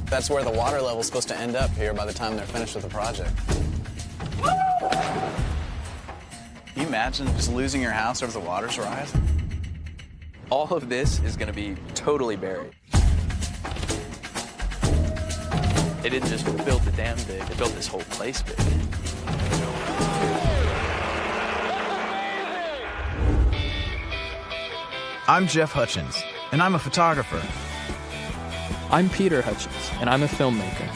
That's where the water level's supposed to end up here by the time they're finished with the project. Can you imagine just losing your house over the water's rise? All of this is going to be totally buried. They didn't just build the dam big, they built this whole place big. I'm Jeff Hutchins, and I'm a photographer. I'm Peter Hutchins, and I'm a filmmaker.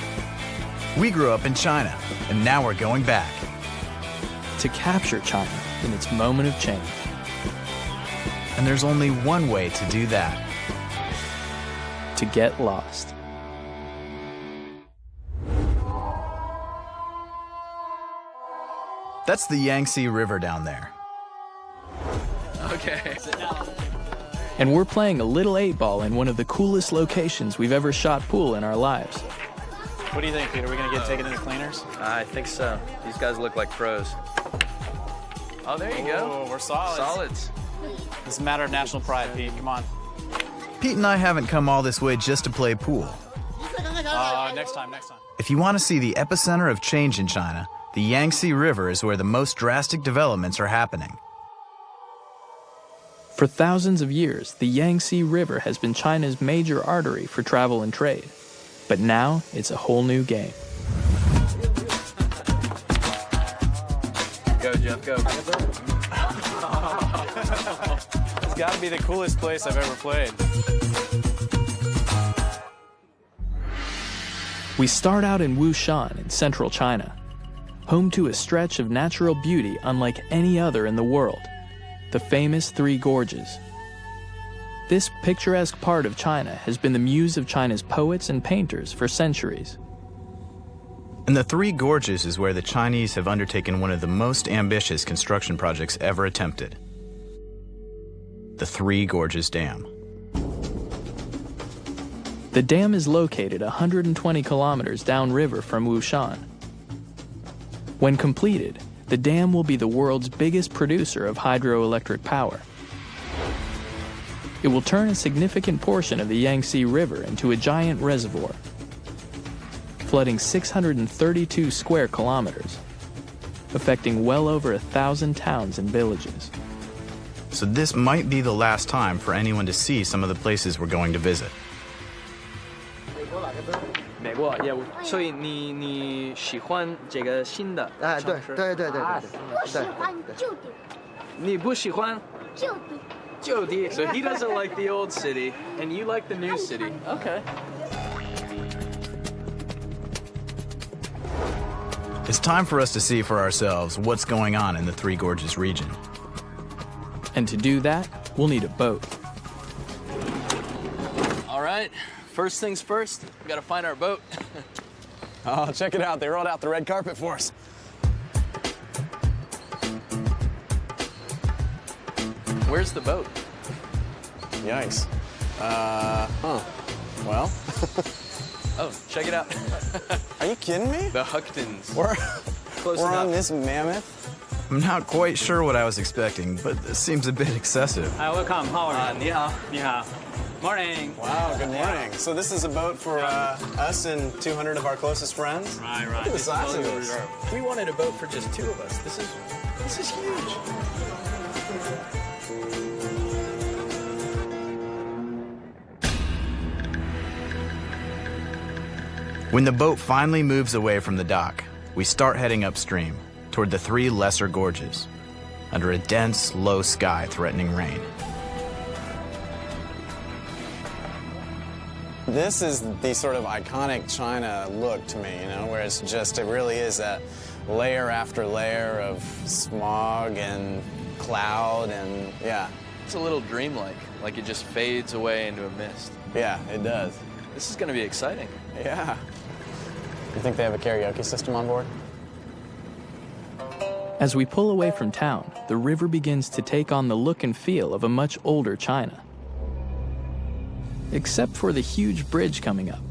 We grew up in China, and now we're going back. To capture China in its moment of change. And there's only one way to do that. To get lost. That's the Yangtze River down there. Okay. And we're playing a little 8-ball in one of the coolest locations we've ever shot pool in our lives. What do you think, Peter? Are we going to get taken into cleaners? I think so. These guys look like pros. Oh, there you go. Oh, we're solids. Solids. It's a matter of national pride, Pete. Come on. Pete and I haven't come all this way just to play pool. Next time. If you want to see the epicenter of change in China, the Yangtze River is where the most drastic developments are happening. For thousands of years, the Yangtze River has been China's major artery for travel and trade. But now, it's a whole new game. Go, Jeff, go. It's got to be the coolest place I've ever played. We start out in Wushan in central China, home to a stretch of natural beauty unlike any other in the world, the famous Three Gorges. This picturesque part of China has been the muse of China's poets and painters for centuries. And the Three Gorges is where the Chinese have undertaken one of the most ambitious construction projects ever attempted. The Three Gorges Dam. The dam is located 120 kilometers downriver from Wushan. When completed, the dam will be the world's biggest producer of hydroelectric power. It will turn a significant portion of the Yangtze River into a giant reservoir, flooding 632 square kilometers, affecting well over 1,000 towns and villages. So this might be the last time for anyone to see some of the places we're going to visit. 美国业务，所以你喜欢这个新的哎，对城市？对对对对啊对，不喜欢旧地，你不喜欢旧地。旧地 So he doesn't like the old city, and you like the new city. Okay. It's time for us to see for ourselves what's going on in the Three Gorges region. And to do that, we'll need a boat. All right. First things first, we gotta find our boat. Oh, check it out. They rolled out the red carpet for us. Where's the boat? Yikes. Well, Oh, check it out. are you kidding me? The Hucktons. We're Close on enough. this mammoth. I'm not quite sure what I was expecting, but this seems a bit excessive. Hi, welcome. How are you? 你好。你好. Morning. Wow, good morning. So this is a boat for us and 200 of our closest friends? Right. Look at the size of this. We wanted a boat for just two of us. This is huge. When the boat finally moves away from the dock, we start heading upstream toward the three lesser gorges, under a dense, low sky threatening rain. This is the sort of iconic China look to me, you know, where it's just, it really is that layer after layer of smog and cloud and, yeah. It's a little dreamlike, like it just fades away into a mist. Yeah, it does. This is gonna be exciting. Yeah. You think they have a karaoke system on board? As we pull away from town, the river begins to take on the look and feel of a much older China. Except for the huge bridge coming up.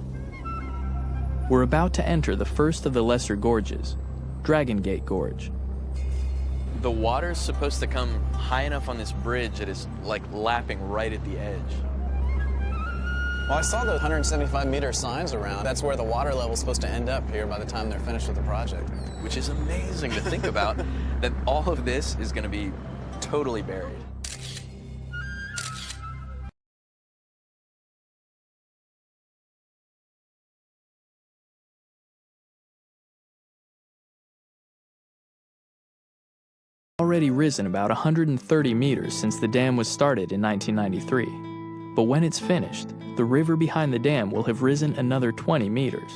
We're about to enter the first of the lesser gorges, Dragon Gate Gorge. The water's supposed to come high enough on this bridge that it's like lapping right at the edge. Well, I saw the 175-meter signs around. That's where the water level's supposed to end up here by the time they're finished with the project. Which is amazing to think about, that all of this is going to be totally buried. Already risen about 130 meters since the dam was started in 1993. But when it's finished, the river behind the dam will have risen another 20 meters,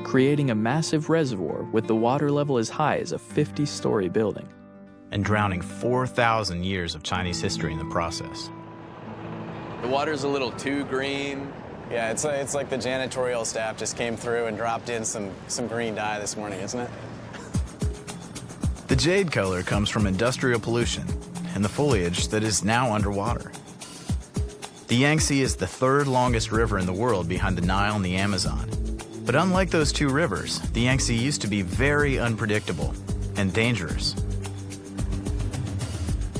creating a massive reservoir with the water level as high as a 50-story building. And drowning 4,000 years of Chinese history in the process. The water's a little too green. Yeah, it's like the janitorial staff just came through and dropped in some green dye this morning, isn't it? The jade color comes from industrial pollution and the foliage that is now underwater. The Yangtze is the third longest river in the world behind the Nile and the Amazon. But unlike those two rivers, the Yangtze used to be very unpredictable and dangerous.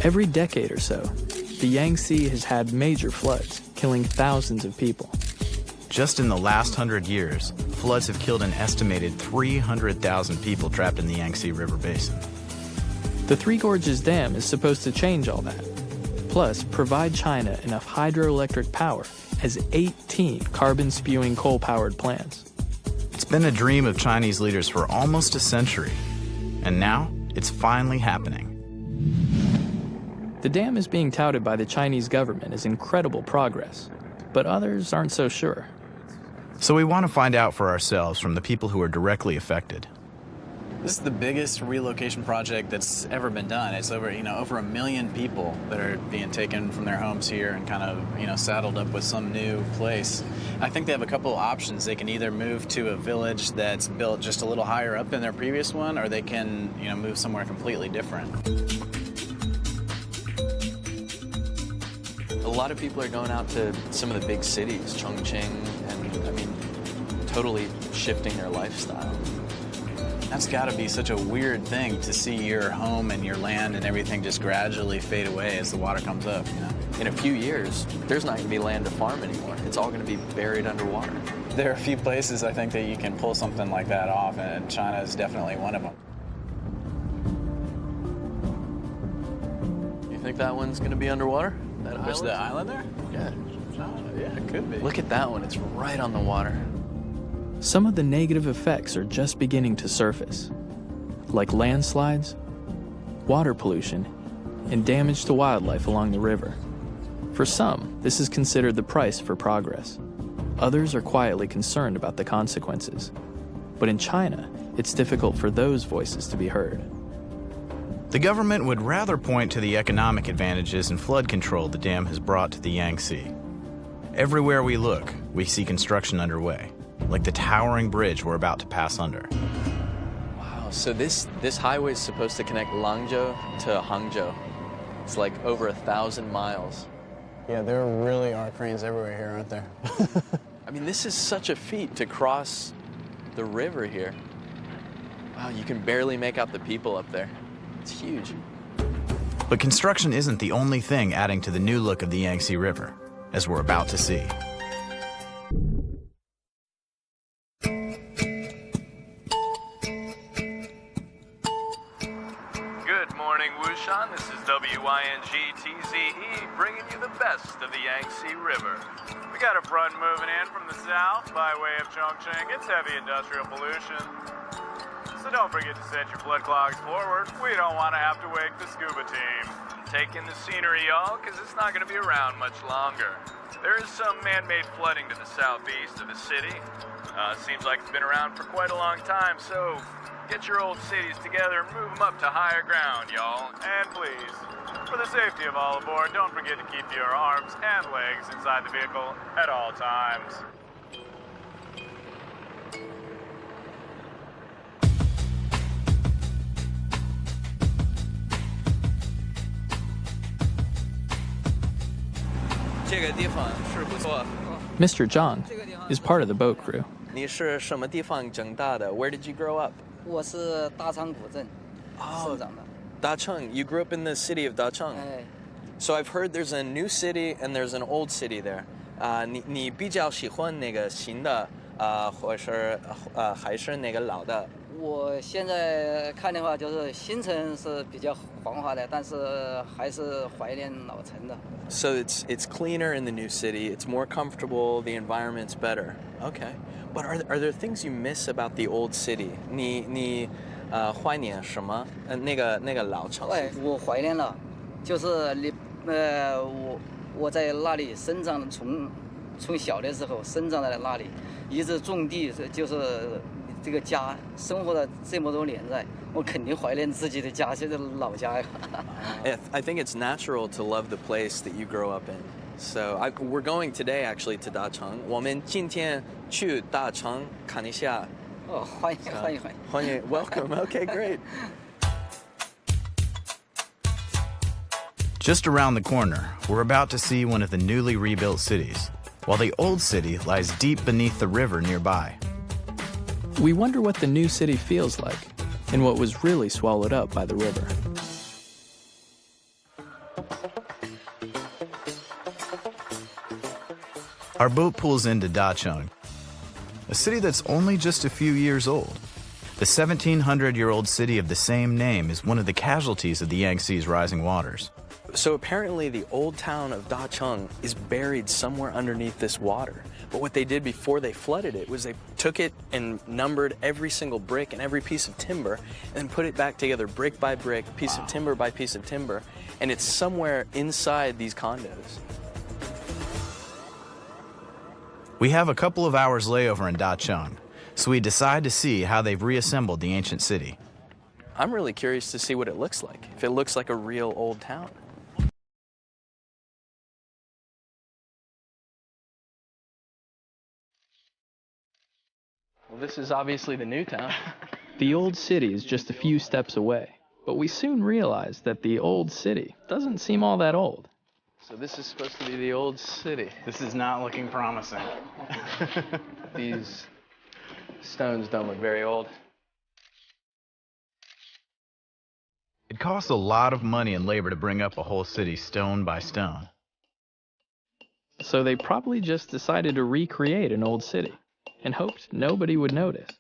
Every decade or so, the Yangtze has had major floods, killing thousands of people. Just in the last 100 years, floods have killed an estimated 300,000 people trapped in the Yangtze River Basin. The Three Gorges Dam is supposed to change all that, plus provide China enough hydroelectric power as 18 carbon-spewing coal-powered plants. It's been a dream of Chinese leaders for almost a century, and now it's finally happening. The dam is being touted by the Chinese government as incredible progress, but others aren't so sure. So we want to find out for ourselves from the people who are directly affected. This is the biggest relocation project that's ever been done. It's over 1 million people that are being taken from their homes here and kind of, saddled up with some new place. I think they have a couple of options. They can either move to a village that's built just a little higher up than their previous one, or they can, move somewhere completely different. A lot of people are going out to some of the big cities, Chongqing, and totally shifting their lifestyle. That's got to be such a weird thing to see your home and your land and everything just gradually fade away as the water comes up. In a few years, there's not going to be land to farm anymore. It's all going to be buried underwater. There are a few places I think that you can pull something like that off, and China is definitely one of them. You think that one's going to be underwater? That There's the island there? Yeah. Yeah, it could be. Look at that one. It's right on the water. Some of the negative effects are just beginning to surface, like landslides, water pollution, and damage to wildlife along the river. For some, this is considered the price for progress. Others are quietly concerned about the consequences. But in China, it's difficult for those voices to be heard. The government would rather point to the economic advantages and flood control the dam has brought to the Yangtze. Everywhere we look, we see construction underway, like the towering bridge we're about to pass under. Wow, so this highway is supposed to connect Langzhou to Hangzhou. It's like over 1,000 miles. Yeah, there really are cranes everywhere here, aren't there? This is such a feat to cross the river here. Wow, you can barely make out the people up there. It's huge. But construction isn't the only thing adding to the new look of the Yangtze River, as we're about to see. Good morning, Wushan. This is WYNG-TZE bringing you the best of the Yangtze River. We got a front moving in from the south by way of Chongqing. It's heavy industrial pollution. So don't forget to set your flood clogs forward. We don't want to have to wake the scuba team. Take in the scenery, y'all, because it's not going to be around much longer. There is some man-made flooding to the southeast of the city. Seems like it's been around for quite a long time, so get your old cities together and move them up to higher ground, y'all. And please, for the safety of all aboard, don't forget to keep your arms and legs inside the vehicle at all times. Mr. Zhang is part of the boat crew. 你是什么地方长大的? Where did you grow up? 我是大昌古镇生长的。 Dacheng. You grew up in the city of Dacheng. So I've heard there's a new city and there's an old city there. 你比较喜欢那个新的或是还是那个老的？我现在看的话，就是新城是比较繁华的，但是还是怀念老城的。So it's cleaner in the new city. It's more comfortable. The environment's better. Okay. But are there things you miss about the old city? 你怀念什么？那个老城。我怀念了，就是我在那里生长，从小的时候生长在那里，一直种地，就是这个家生活了这么多年在，我肯定怀念自己的家，就是老家呀。I think it's natural to love the place that you grow up in. So we're going today actually to Dacheng. 我们今天去大城看一下。哦，欢迎。Welcome. Okay, great. Just around the corner, we're about to see one of the newly rebuilt cities, while the old city lies deep beneath the river nearby. We wonder what the new city feels like and what was really swallowed up by the river. Our boat pulls into Dacheng, a city that's only just a few years old. The 1,700-year-old city of the same name is one of the casualties of the Yangtze's rising waters. So apparently the old town of Dacheng is buried somewhere underneath this water. But what they did before they flooded it was they took it and numbered every single brick and every piece of timber and put it back together brick by brick, piece of timber by piece of timber, and it's somewhere inside these condos. We have a couple of hours layover in Dacheng, so we decide to see how they've reassembled the ancient city. I'm really curious to see what it looks like, if it looks like a real old town. Well, this is obviously the new town. The old city is just a few steps away, but we soon realize that the old city doesn't seem all that old. So this is supposed to be the old city. This is not looking promising. These stones don't look very old. It costs a lot of money and labor to bring up a whole city stone by stone. So they probably just decided to recreate an old city and hoped nobody would notice.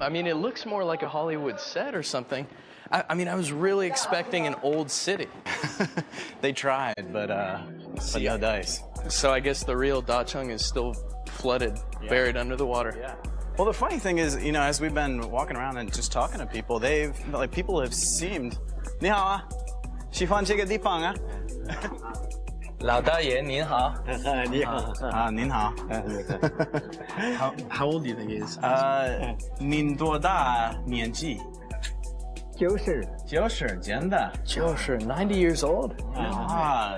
I mean, it looks more like a Hollywood set or something. I mean, I was really expecting an old city. They tried, but no dice. So I guess the real Dacheng is still flooded, buried under the water. Yeah. Well, the funny thing is, you know, as we've been walking around and just talking to people, people have seemed. 你好啊，喜欢这个地方啊？老大爷您好。你好。您好。How old do you think he is? 您多大年纪？90，真的。90, 90 years old.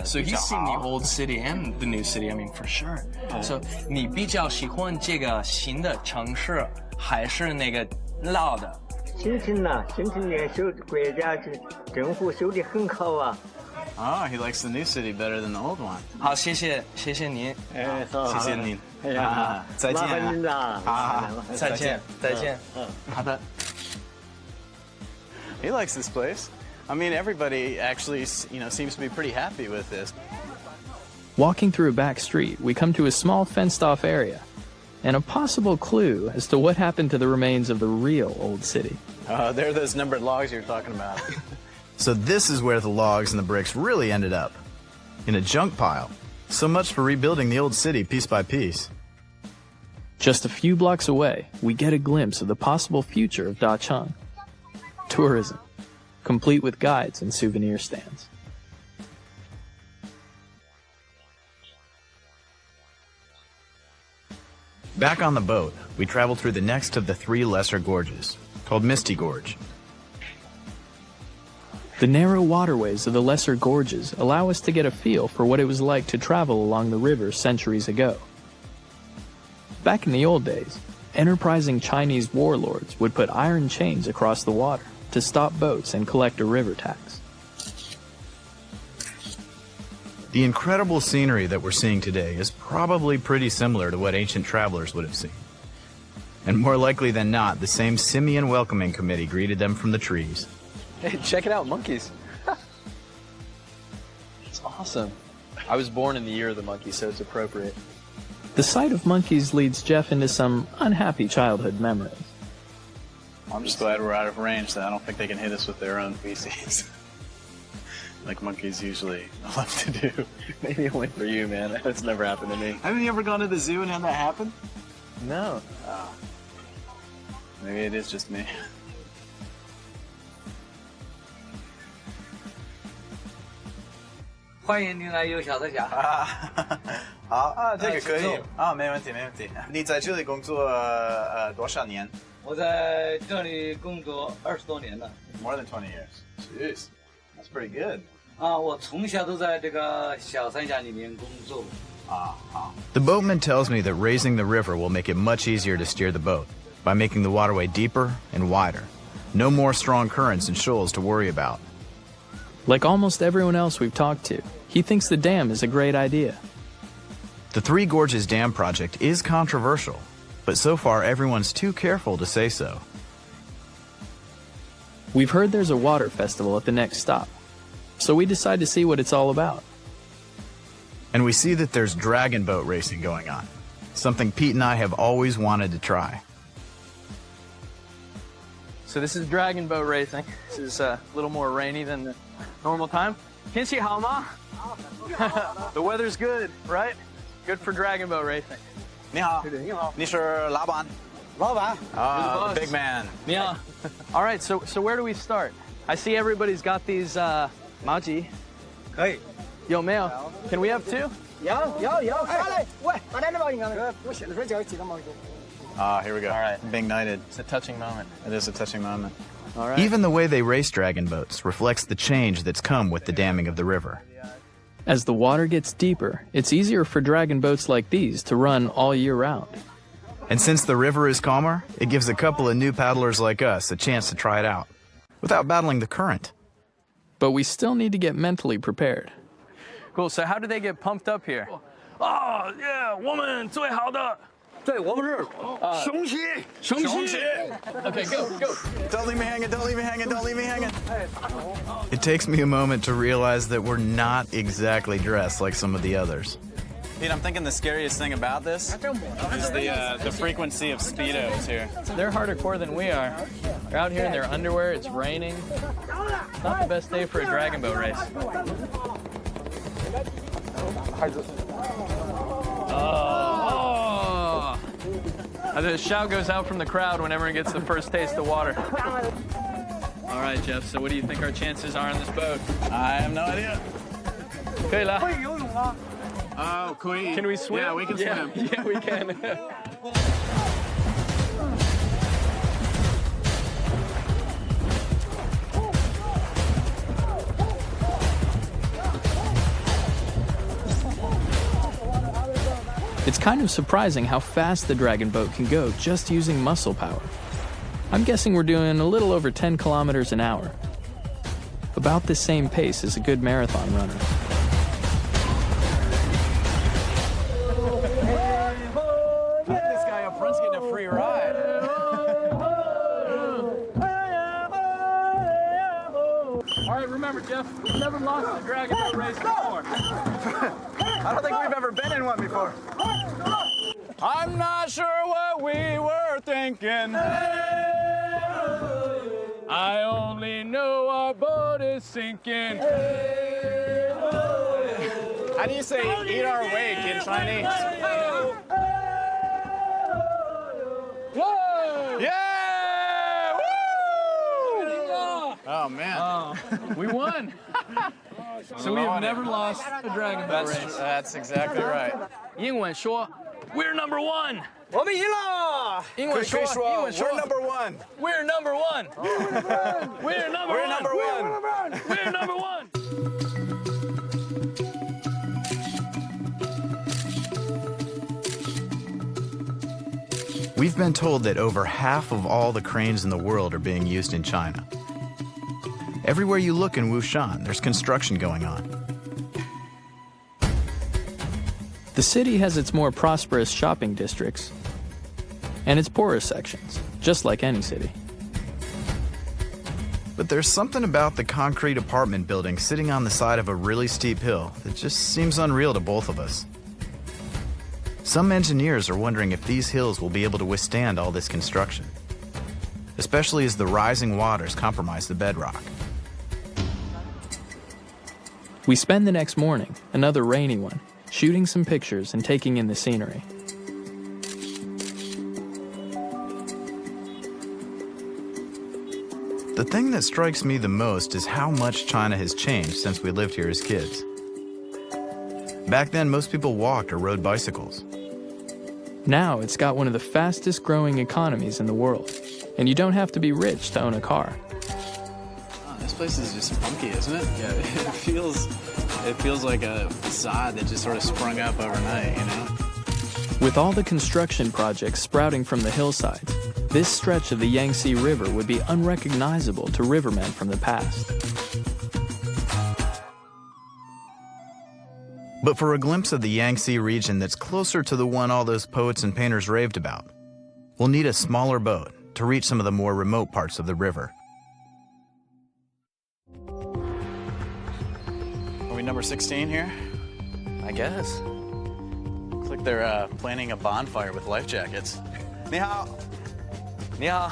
So 比 he's 较 seen the 好。 old city and the new city, I mean, for sure. So 你比较喜欢这个新的城市，还是那个老的？新城呐，新城也修国家政府修得很好啊。Oh, he likes the new city better than the old one. 好，谢谢您。谢谢您。哎呀，再见。麻烦您了。再见。好的。He likes this place. I mean, everybody actually, seems to be pretty happy with this. Walking through a back street, we come to a small fenced-off area and a possible clue as to what happened to the remains of the real old city. They're those numbered logs you're talking about. So this is where the logs and the bricks really ended up, in a junk pile. So much for rebuilding the old city piece by piece. Just a few blocks away, we get a glimpse of the possible future of Dacheng. Tourism, complete with guides and souvenir stands. Back on the boat, we travel through the next of the 3 lesser gorges, called Misty Gorge. The narrow waterways of the lesser gorges allow us to get a feel for what it was like to travel along the river centuries ago. Back in the old days, enterprising Chinese warlords would put iron chains across the water to stop boats and collect a river tax. The incredible scenery that we're seeing today is probably pretty similar to what ancient travelers would have seen. And more likely than not, the same simian welcoming committee greeted them from the trees. Hey, check it out, monkeys. It's Awesome. I was born in the year of the monkey, so it's appropriate. The sight of monkeys leads Jeff into some unhappy childhood memories. I'm just glad we're out of range, so I don't think they can hit us with their own feces. Like monkeys usually love to do. Maybe only for you, man. That's never happened to me. Haven't you ever gone to the zoo and had that happen? No. Maybe it is just me. 欢迎您来游小三峡。好啊，这个可以啊，没问题，没问题。你在这里工作多少年？我在这里工作20多年了。More than 20 years. Jeez, that's pretty good. 我从小都在这个小三峡里面工作。The boatman tells me that raising the river will make it much easier to steer the boat by making the waterway deeper and wider. No more strong currents and shoals to worry about. Like almost everyone else we've talked to, he thinks the dam is a great idea. The Three Gorges Dam project is controversial, but so far everyone's too careful to say so. We've heard there's a water festival at the next stop, so we decide to see what it's all about. And we see that there's dragon boat racing going on, something Pete and I have always wanted to try. So this is dragon boat racing. This is a little more rainy than the normal time. 天气好吗? The weather's good, right? Good for dragon boat racing. 你好，你是老板？老板。Ah, the big man. 你好. All right, so where do we start? I see everybody's got these 麻吉。可以。有没有? Can we have two? 有，下来，喂，把那毛巾啊，我现在说就要几个毛巾。Here we go. All right. Being knighted. It's a touching moment. It is a touching moment. All right. Even the way they race dragon boats reflects the change that's come with the damming of the river. As the water gets deeper, it's easier for dragon boats like these to run all year round. And since the river is calmer, it gives a couple of new paddlers like us a chance to try it out without battling the current. But we still need to get mentally prepared. Cool. So how do they get pumped up here? Oh, yeah, 我们最好的。对，我们是雄起。 Okay, go. Don't leave me hanging, don't leave me hanging, don't leave me hanging. It takes me a moment to realize that we're not exactly dressed like some of the others. Pete, I'm thinking the scariest thing about this is the frequency of speedos here. They're harder core than we are. They're out here in their underwear, it's raining. It's not the best day for a dragon boat race. The shout goes out from the crowd when everyone gets the first taste of water. All right, Jeff, so what do you think our chances are on this boat? I have no idea. 可以了. Oh, Can we swim? Yeah, we can swim. Yeah, we can. It's kind of surprising how fast the dragon boat can go just using muscle power. I'm guessing we're doing a little over 10 kilometers an hour. About the same pace as a good marathon runner. This guy up front's getting a free ride. All right, remember, Jeff, we've never lost a dragon boat race before. I don't think we've ever been in one before. I'm not sure what we were thinking. I only know our boat is sinking. How do you say eat our wake in Chinese? Yeah! Woo! Oh, man. We won. So we have never lost a dragon boat race. That's exactly right. 英文说 We're number one. 我们赢了。英文说 We're number one. We're number one. We're number We're one. number one. We're number one. We've been told that over half of all the cranes in the world are being used in China. Everywhere you look in Wushan, there's construction going on. The city has its more prosperous shopping districts and its poorer sections, just like any city. But there's something about the concrete apartment building sitting on the side of a really steep hill that just seems unreal to both of us. Some engineers are wondering if these hills will be able to withstand all this construction, especially as the rising waters compromise the bedrock. We spend the next morning, another rainy one, shooting some pictures and taking in the scenery. The thing that strikes me the most is how much China has changed since we lived here as kids. Back then, most people walked or rode bicycles. Now it's got one of the fastest growing economies in the world, and you don't have to be rich to own a car. Oh, this place is just funky, isn't it? Yeah, it feels like a facade that just sort of sprung up overnight, you know? With all the construction projects sprouting from the hillsides, this stretch of the Yangtze River would be unrecognizable to rivermen from the past. But for a glimpse of the Yangtze region that's closer to the one all those poets and painters raved about, we'll need a smaller boat to reach some of the more remote parts of the river. Are we number 16 here? I guess. Looks like they're planning a bonfire with life jackets. Ni hao. Ni hao.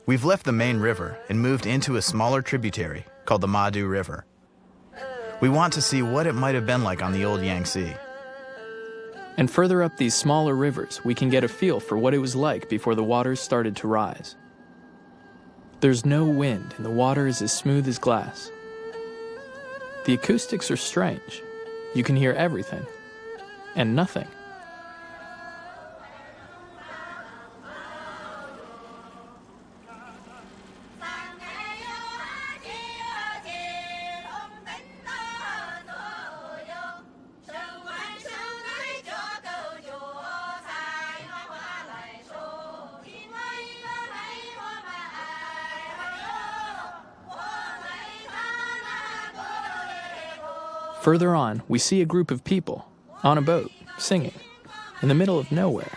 We've left the main river and moved into a smaller tributary called the Madu River. We want to see what it might have been like on the old Yangtze. And further up these smaller rivers, we can get a feel for what it was like before the waters started to rise. There's no wind and the water is as smooth as glass. The acoustics are strange. You can hear everything and nothing. Further on, we see a group of people on a boat, singing, in the middle of nowhere.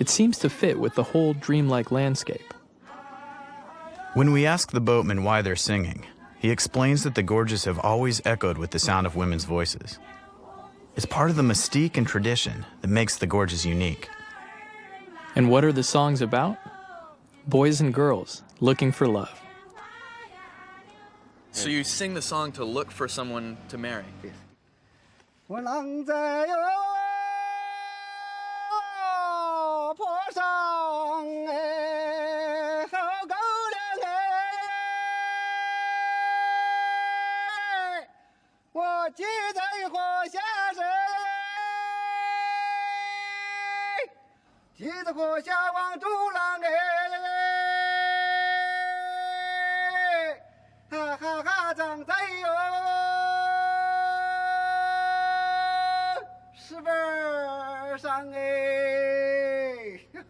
It seems to fit with the whole dreamlike landscape. When we ask the boatman why they're singing, he explains that the gorges have always echoed with the sound of women's voices. It's part of the mystique and tradition that makes the gorges unique. And what are the songs about? Boys and girls looking for love. So you sing the song to look for someone to marry? Yes.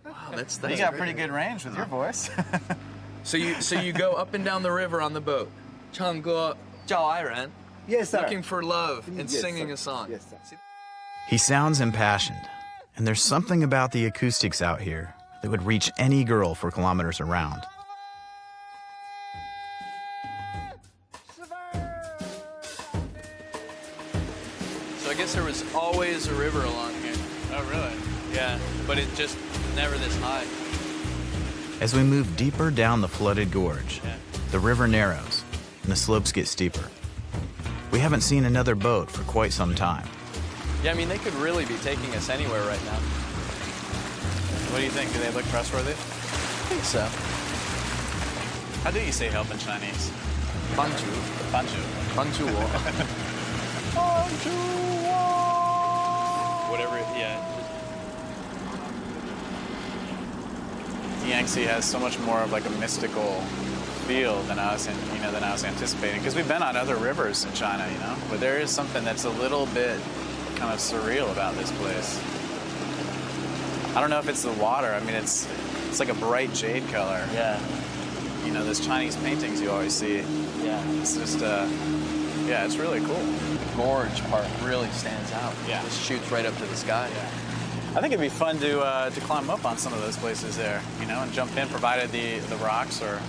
Wow, that's You got pretty good range with your voice. So you go up and down the river on the boat, 唱歌叫爱人, Yes, sir. looking for love and Yes, singing sir. a song. Yes, sir. He sounds impassioned, and there's something about the acoustics out here that would reach any girl for kilometers around. So I guess there was always a river along here. Oh, really? Yeah, but it just never this high. As we move deeper down the flooded gorge, the river narrows and the slopes get steeper. We haven't seen another boat for quite some time. Yeah, I mean, they could really be taking us anywhere right now. What do you think? Do they look trustworthy? I think so. How do you say help in Chinese? 帮助. 帮助. 帮助我. Whatever, yeah. The Yangtze has so much more of like a mystical feel than I was anticipating. Because we've been on other rivers in China, you know, but there is something that's a little bit kind of surreal about this place. I don't know if it's the water. I mean, it's like a bright jade color. Yeah. You know, those Chinese paintings you always see. Yeah. It's just Yeah, it's really cool. Gorge part really stands out. Yeah. It shoots right up to the sky. Yeah. I think it'd be fun to climb up on some of those places there, you know, and jump in, provided the rocks are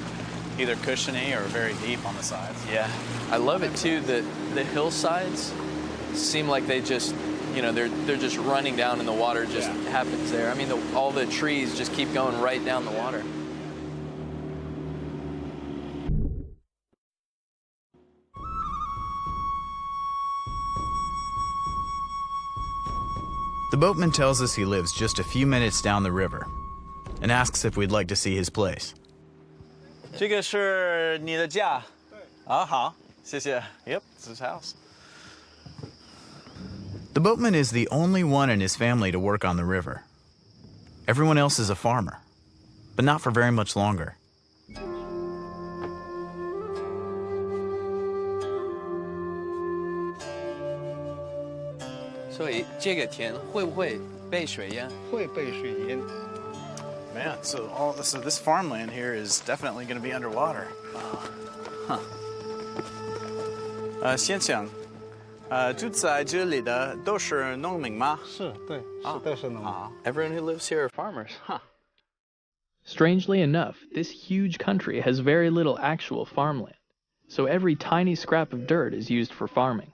either cushiony or very deep on the sides. Yeah. I love it too that the hillsides seem like they just, you know, they're just running down and the water just happens there. I mean, all the trees just keep going right down the water. The boatman tells us he lives just a few minutes down the river and asks if we'd like to see his place. 这个是你的家？啊，好，谢谢。Yep, it's his house. The boatman is the only one in his family to work on the river. Everyone else is a farmer, but not for very much longer. 所以这个田会不会被水淹？会被水淹。 Man, so this farmland here is definitely going to be underwater. Huh. 先生，住在这里的都是农民吗？是，对，是都是农民。 Everyone who lives here are farmers. Huh. Strangely enough, this huge country has very little actual farmland, so every tiny scrap of dirt is used for farming.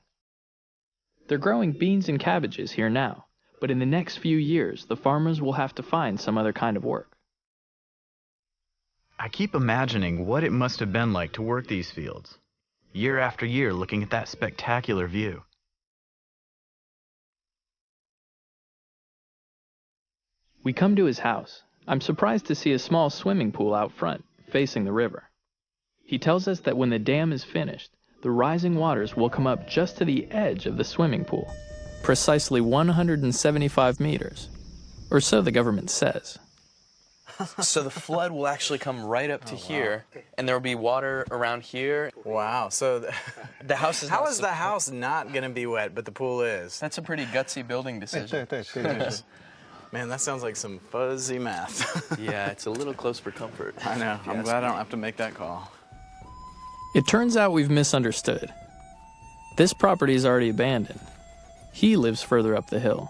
They're growing beans and cabbages here now, but in the next few years, the farmers will have to find some other kind of work. I keep imagining what it must have been like to work these fields, year after year looking at that spectacular view. We come to his house. I'm surprised to see a small swimming pool out front, facing the river. He tells us that when the dam is finished, the rising waters will come up just to the edge of the swimming pool, precisely 175 meters, or so the government says. So the flood will actually come right up to here, and there will be water around here. Wow. So The house is how not is the house not going to be wet, but the pool is? That's a pretty gutsy building 对 decision. 对对对，就是。 Man, that sounds like some fuzzy math. Yeah, it's a little close for comfort. I know. I'm Yes. glad I don't have to make that call. It turns out we've misunderstood. This property is already abandoned. He lives further up the hill.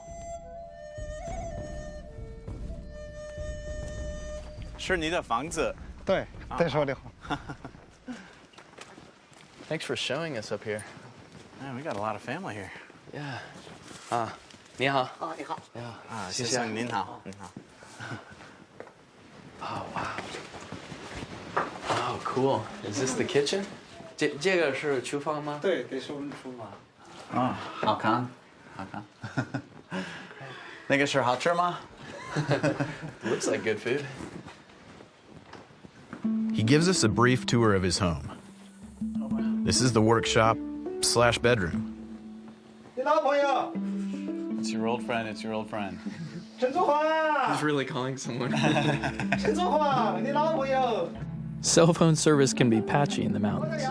是你的房子。对，对说的好。 Thanks for showing us up here. Man, we got a lot of family here. Yeah. 你好。你好。啊，先生您好，您好。 Oh, wow. Oh, cool. Is this the kitchen? 这个是厨房吗？对，这是我们厨房。啊，好看，好看。那个是好吃吗？ Looks like good food. He gives us a brief tour of his home. This is the workshop / bedroom. 你老朋友， It's your old friend. It's your old friend. 陈祖华， He's really calling someone. 陈祖华，你老朋友。 Cell phone service can be patchy in the mountains.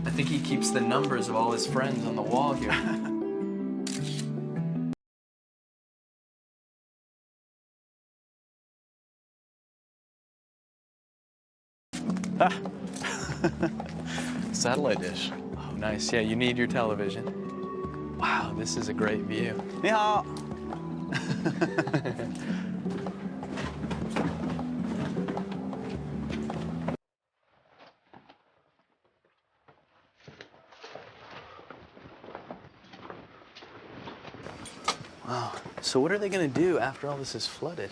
I think he keeps the numbers of all his friends on the wall here. Satellite dish. Oh, nice. Yeah, you need your television. Wow, this is a great view. 你好。Wow. So what are they going to do after all this is flooded?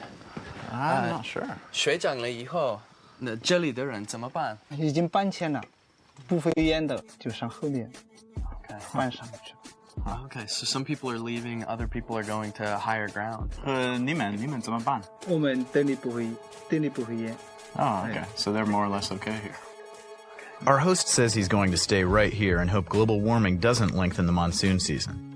I'm not sure. 水涨了以后，那这里的人怎么办？已经搬迁了，不会淹的就上后面搬上去。 Okay, so some people are leaving, other people are going to higher ground. 你们怎么办？我们这里不会淹。 Oh, okay. So they're more or less okay here. Our host says he's going to stay right here and hope global warming doesn't lengthen the monsoon season.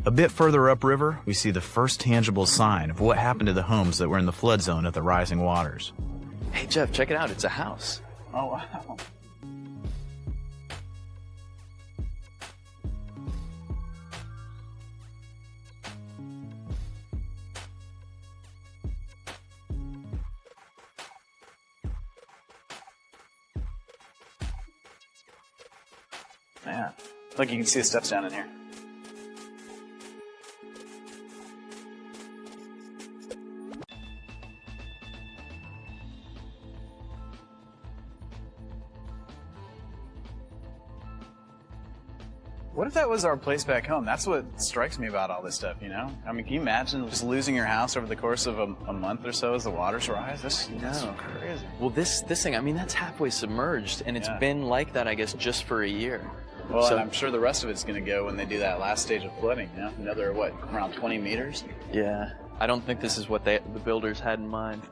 A bit further upriver, we see the first tangible sign of what happened to the homes that were in the flood zone of the rising waters. Hey, Jeff, check it out. It's a house. Oh, wow. Look, you can see the steps down in here. What if that was our place back home? That's what strikes me about all this stuff, you know? I mean, can you imagine just losing your house over the course of a month or so as the waters rise? That's crazy. Well, this thing, I mean, that's halfway submerged, and it's been like that, I guess, just for a year. Well, So- and I'm sure the rest of it's going to go when they do that last stage of flooding, you know? Another, what, around 20 meters? Yeah. I don't think this is what the builders had in mind.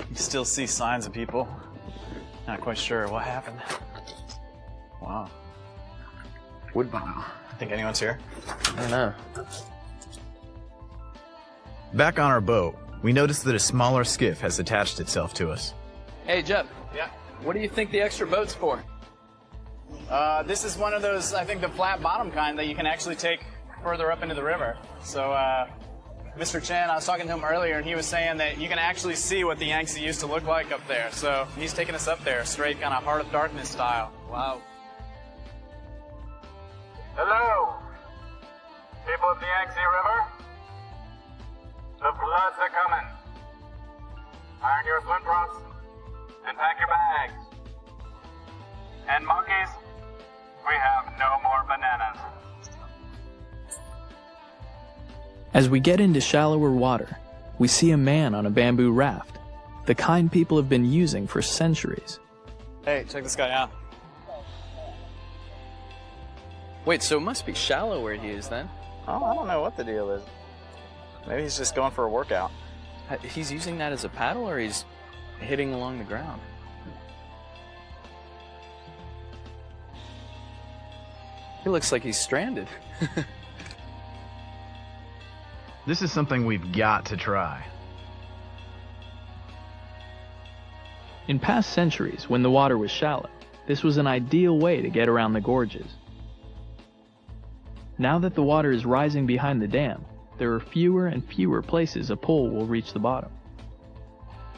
You still see signs of people. Not quite sure what happened. Wow. Woodbine. Think anyone's here? I don't know. Back on our boat, we notice that a smaller skiff has attached itself to us. Hey, Jeff. Yeah. What do you think the extra boat's for? This is one of those, I think, the flat bottom kind that you can actually take further up into the river. So, Mr. Chen, I was talking to him earlier, and he was saying that you can actually see what the Yangtze used to look like up there. So he's taking us up there, straight kind of Heart of Darkness style. Wow. Hello, people of the Yangtze River. The floods are coming. Iron your swim props and pack your bags. And monkeys, we have no more bananas. As we get into shallower water, we see a man on a bamboo raft, the kind people have been using for centuries. Hey, check this guy out. Wait, so it must be shallow where he is then? Oh, I don't know what the deal is. Maybe he's just going for a workout. He's using that as a paddle, or he's hitting along the ground? He looks like he's stranded. This is something we've got to try. In past centuries, when the water was shallow, this was an ideal way to get around the gorges. Now that the water is rising behind the dam, there are fewer and fewer places a pole will reach the bottom.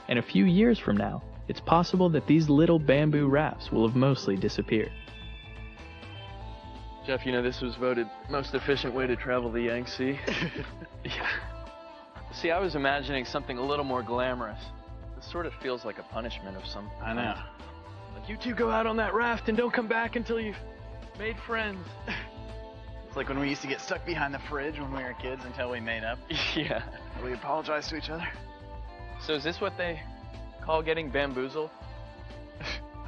And a few years from now, it's possible that these little bamboo rafts will have mostly disappeared. Jeff, you know, this was voted most efficient way to travel the Yangtze. Yeah. See, I was imagining something a little more glamorous. This sort of feels like a punishment of some kind. I know. Like, you two go out on that raft and don't come back until you've made friends. It's like when we used to get stuck behind the fridge when we were kids until we made up. Yeah. We apologized to each other. So is this what they call getting bamboozled?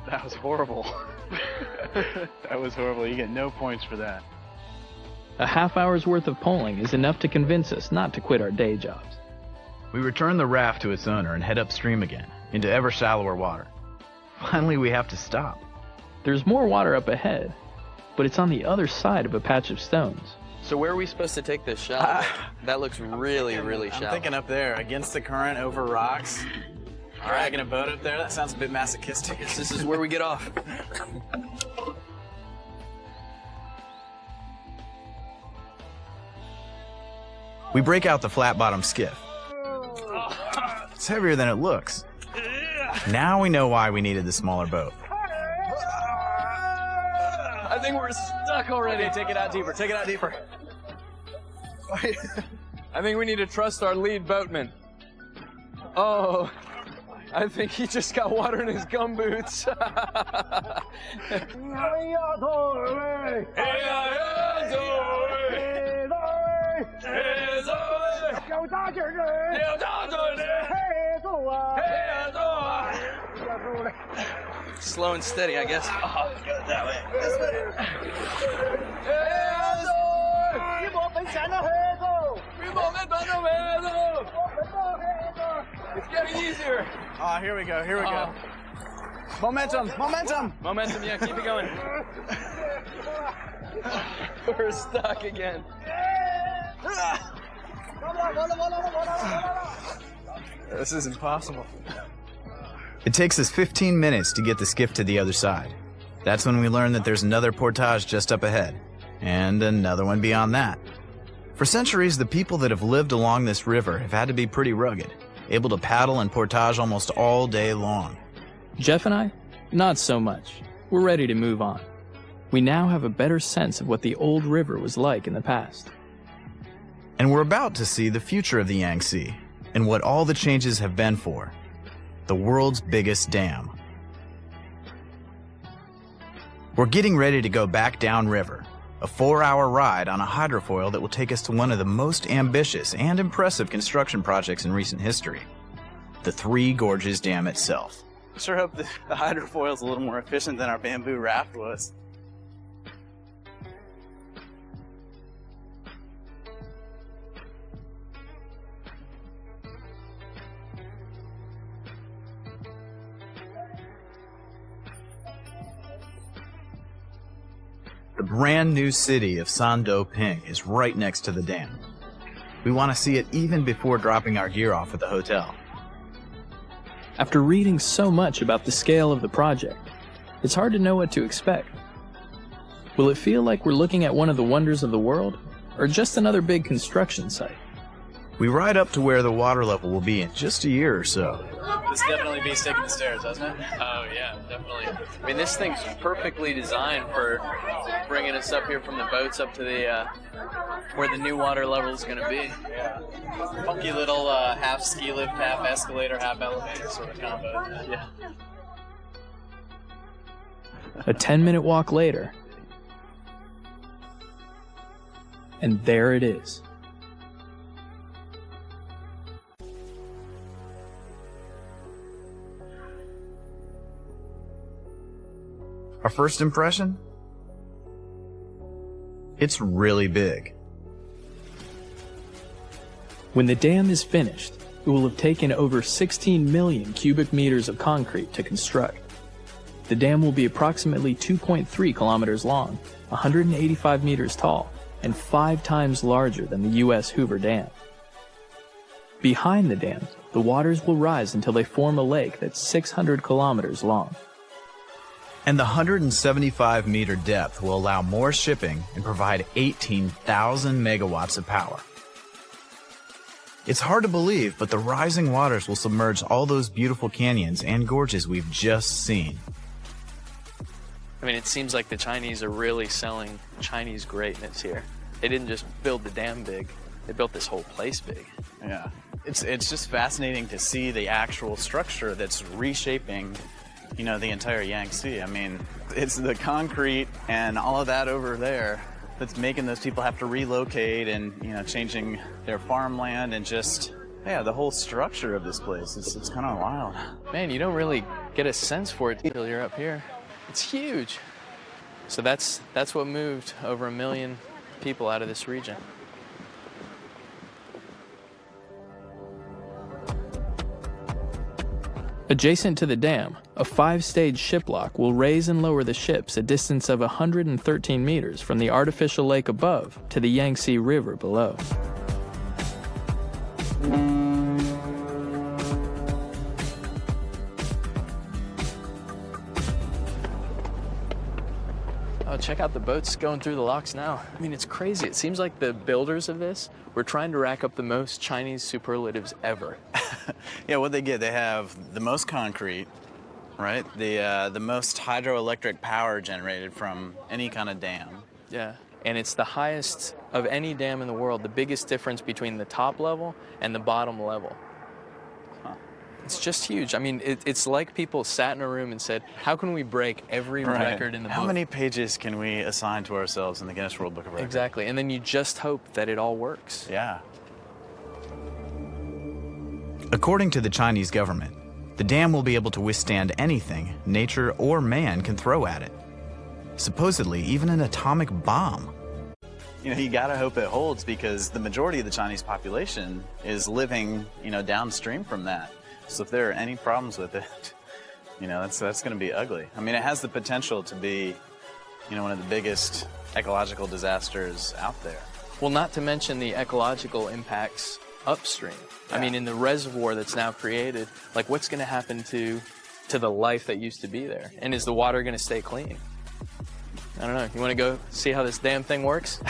That was horrible. That was horrible. You get no points for that. A half hour's worth of poling is enough to convince us not to quit our day jobs. We return the raft to its owner and head upstream again, into ever shallower water. Finally, we have to stop. There's more water up ahead, but it's on the other side of a patch of stones. So where are we supposed to take this shallow? That looks really, really shallow. I'm thinking up there, against the current, over rocks. Dragging a boat up there, that sounds a bit masochistic. This is where we get off. We break out the flat-bottom skiff. It's heavier than it looks. Now we know why we needed the smaller boat. I think we're stuck already. Okay, take it out deeper, take it out deeper. I think we need to trust our lead boatman. Oh, I think he just got water in his gumboots. Slow and steady, I guess. Oh, let's go that way. This way. It's getting easier. Oh, here we go, here we go. Momentum, momentum. Momentum, yeah, keep it going. We're stuck again. This is impossible. It takes us 15 minutes to get the skiff to the other side. That's when we learn that there's another portage just up ahead, and another one beyond that. For centuries, the people that have lived along this river have had to be pretty rugged, able to paddle and portage almost all day long. Jeff and I? Not so much. We're ready to move on. we now have a better sense of what the old river was like in the past. And we're about to see the future of the Yangtze and what all the changes have been for. The world's biggest dam. We're getting ready to go back downriver, a 4-hour ride on a hydrofoil that will take us to one of the most ambitious and impressive construction projects in recent history, the Three Gorges Dam itself. I sure hope the hydrofoil is a little more efficient than our bamboo raft was. The brand new city of Sandoping is right next to the dam. We want to see it even before dropping our gear off at the hotel. After reading so much about the scale of the project, it's hard to know what to expect. Will it feel like we're looking at one of the wonders of the world, or just another big construction site? We ride up to where the water level will be in just a year or so. This definitely beats taking the stairs, doesn't it? Oh yeah, definitely. I mean, this thing's perfectly designed for bringing us up here from the boats up to the where the new water level is going to be. Yeah. Funky little half ski lift, half escalator, half elevator sort of combo. Yeah. A 10-minute walk later, and there it is. Our first impression? It's really big. When the dam is finished, it will have taken over 16 million cubic meters of concrete to construct. The dam will be approximately 2.3 kilometers long, 185 meters tall, and 5 times larger than the U.S. Hoover Dam. Behind the dam, the waters will rise until they form a lake that's 600 kilometers long. And the 175-meter depth will allow more shipping and provide 18,000 megawatts of power. It's hard to believe, but the rising waters will submerge all those beautiful canyons and gorges we've just seen. I mean, it seems like the Chinese are really selling Chinese greatness here. They didn't just build the dam big, they built this whole place big. Yeah. It's just fascinating to see the actual structure that's reshaping, you know, the entire Yangtze. I mean, it's the concrete and all of that over there that's making those people have to relocate and, you know, changing their farmland and just, yeah, the whole structure of this place. It's kind of wild. Man, you don't really get a sense for it until you're up here. It's huge. So that's what moved over 1 million people out of this region. Adjacent to the dam, a 5-stage ship lock will raise and lower the ships a distance of 113 meters from the artificial lake above to the Yangtze River below. Oh, check out the boats going through the locks now. I mean, it's crazy. It seems like the builders of this were trying to rack up the most Chinese superlatives ever. Yeah, what they get, they have the most concrete, right? The most hydroelectric power generated from any kind of dam. Yeah, and it's the highest of any dam in the world, the biggest difference between the top level and the bottom level. It's just huge. I mean, it's like people sat in a room and said, how can we break every record in the book? How many pages can we assign to ourselves in the Guinness World Book of Records? Exactly, and then you just hope that it all works. Yeah. According to the Chinese government, the dam will be able to withstand anything nature or man can throw at it. Supposedly, even an atomic bomb. You know, you gotta hope it holds because the majority of the Chinese population is living, you know, downstream from that. So if there are any problems with it, you know, that's going to be ugly. I mean, it has the potential to be, you know, one of the biggest ecological disasters out there. Well, not to mention the ecological impacts upstream. Yeah. I mean, in the reservoir that's now created, like what's going to happen to the life that used to be there? And is the water going to stay clean? I don't know. You want to go see how this damn thing works?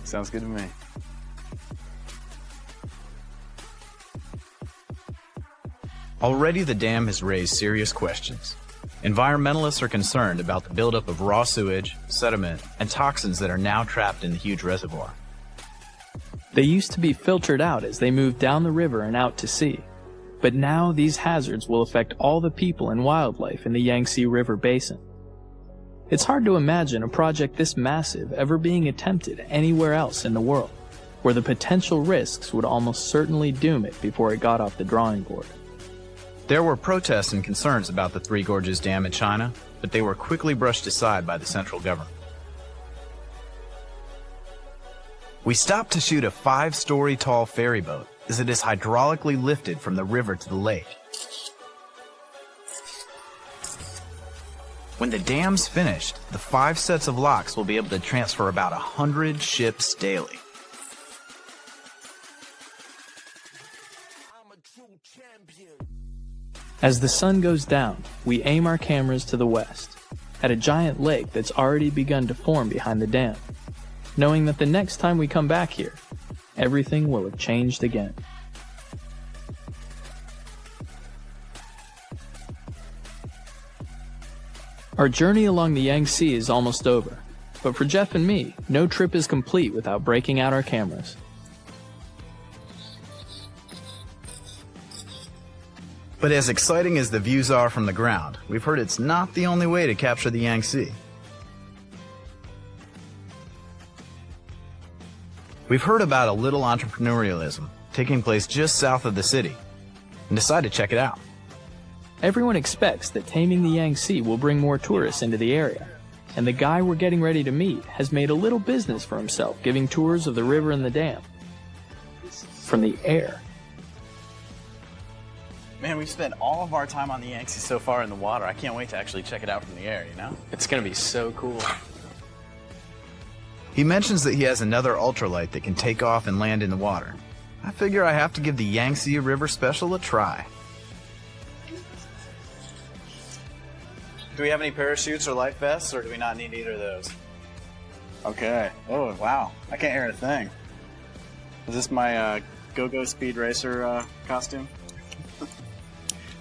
Sounds good to me. Already the dam has raised serious questions. Environmentalists are concerned about the buildup of raw sewage, sediment, and toxins that are now trapped in the huge reservoir. They used to be filtered out as they moved down the river and out to sea. But now these hazards will affect all the people and wildlife in the Yangtze River basin. It's hard to imagine a project this massive ever being attempted anywhere else in the world, where the potential risks would almost certainly doom it before it got off the drawing board. There were protests and concerns about the Three Gorges Dam in China, but they were quickly brushed aside by the central government. We stopped to shoot a 5-story tall ferry boat as it is hydraulically lifted from the river to the lake. When the dam's finished, the 5 sets of locks will be able to transfer about 100 ships daily. As the sun goes down, we aim our cameras to the west, at a giant lake that's already begun to form behind the dam, knowing that the next time we come back here, everything will have changed again. Our journey along the Yangtze is almost over, but for Jeff and me, no trip is complete without breaking out our cameras. But as exciting as the views are from the ground, we've heard it's not the only way to capture the Yangtze. We've heard about a little entrepreneurialism taking place just south of the city, and decided to check it out. Everyone expects that taming the Yangtze will bring more tourists into the area, and the guy we're getting ready to meet has made a little business for himself giving tours of the river and the dam. From the air. Man, we've spent all of our time on the Yangtze so far in the water. I can't wait to actually check it out from the air, you know? It's gonna be so cool. He mentions that he has another ultralight that can take off and land in the water. I figure I have to give the Yangtze River Special a try. Do we have any parachutes or life vests, or do we not need either of those? Okay. Oh, wow. I can't hear a thing. Is this my Go-Go Speed Racer costume?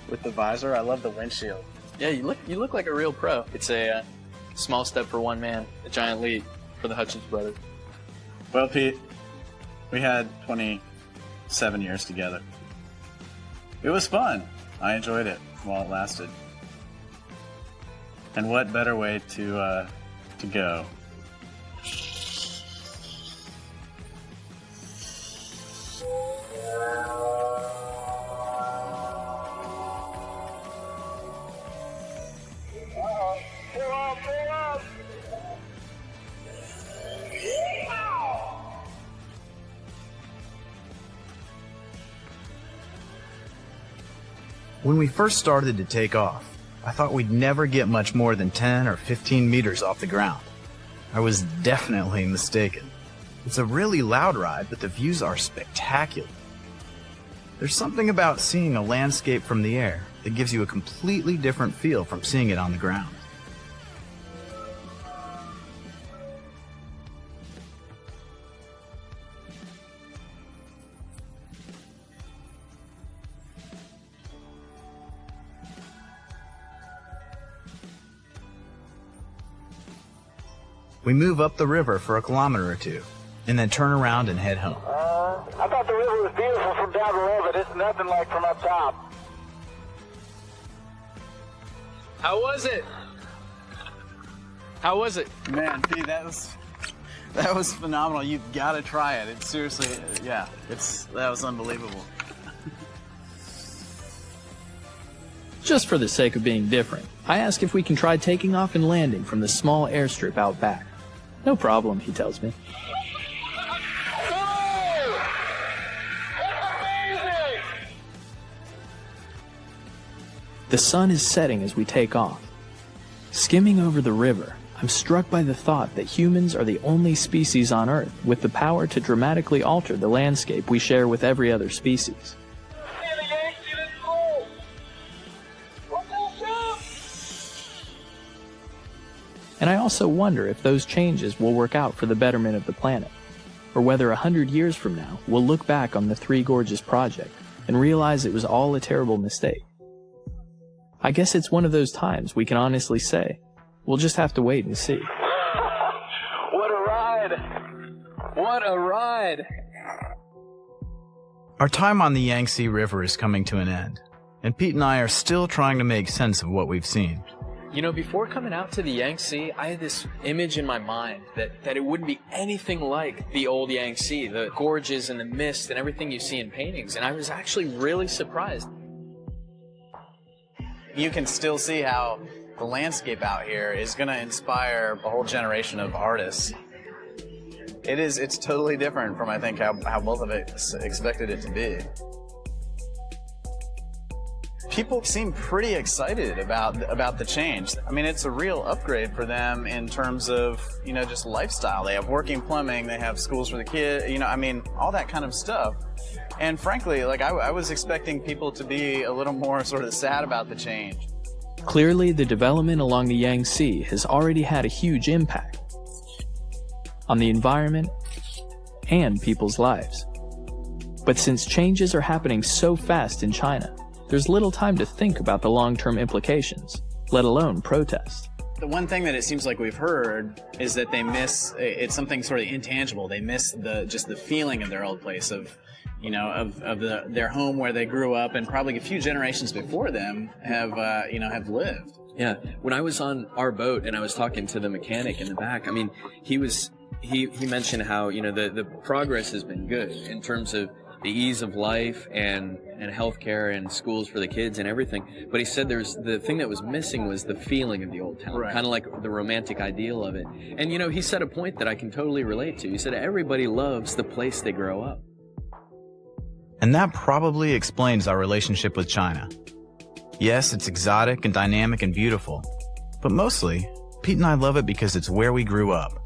With the visor? I love the windshield. Yeah, you look like a real pro. It's a small step for one man, a giant leap for the Hutchins brothers. Well, Pete, we had 27 years together. It was fun. I enjoyed it while it lasted. And what better way to go? When we first started to take off, I thought we'd never get much more than 10 or 15 meters off the ground. I was definitely mistaken. It's a really loud ride, but the views are spectacular. There's something about seeing a landscape from the air that gives you a completely different feel from seeing it on the ground. We move up the river for a kilometer or two, and then turn around and head home. I thought the river was beautiful from down below, but it's nothing like from up top. How was it? How was it? Man, Pete, that was phenomenal. You've got to try it. It's seriously, yeah, that was unbelievable. Just for the sake of being different, I ask if we can try taking off and landing from the small airstrip out back. No problem, he tells me. The sun is setting as we take off. Skimming over the river, I'm struck by the thought that humans are the only species on Earth with the power to dramatically alter the landscape we share with every other species. And I also wonder if those changes will work out for the betterment of the planet, or whether 100 years from now we'll look back on the Three Gorges project and realize it was all a terrible mistake. I guess it's one of those times we can honestly say, we'll just have to wait and see. What a ride! What a ride! Our time on the Yangtze River is coming to an end, and Pete and I are still trying to make sense of what we've seen. You know, before coming out to the Yangtze, I had this image in my mind that it wouldn't be anything like the old Yangtze, the gorges and the mist and everything you see in paintings, and I was actually really surprised. You can still see how the landscape out here is going to inspire a whole generation of artists. It's totally different from, I think, how both of us expected it to be. People seem pretty excited about the change. I mean, it's a real upgrade for them in terms of, you know, just lifestyle. They have working plumbing, they have schools for the kids, you know, I mean, all that kind of stuff. And frankly, like, I was expecting people to be a little more sort of sad about the change. Clearly, the development along the Yangtze has already had a huge impact on the environment and people's lives. But since changes are happening so fast in China, there's little time to think about the long-term implications, let alone protest. The one thing that it seems like we've heard is that they miss, it's something sort of intangible. They miss just the feeling of their old place, of, you know, of their home where they grew up, and probably a few generations before them have lived. Yeah, when I was on our boat and I was talking to the mechanic in the back, I mean, he mentioned how, you know, the progress has been good in terms of the ease of life and healthcare and schools for the kids and everything. But he said the thing that was missing was the feeling of the old town, right. Kind of like the romantic ideal of it. And, you know, he said a point that I can totally relate to. He said everybody loves the place they grow up. And that probably explains our relationship with China. Yes, it's exotic and dynamic and beautiful, but mostly, Pete and I love it because it's where we grew up.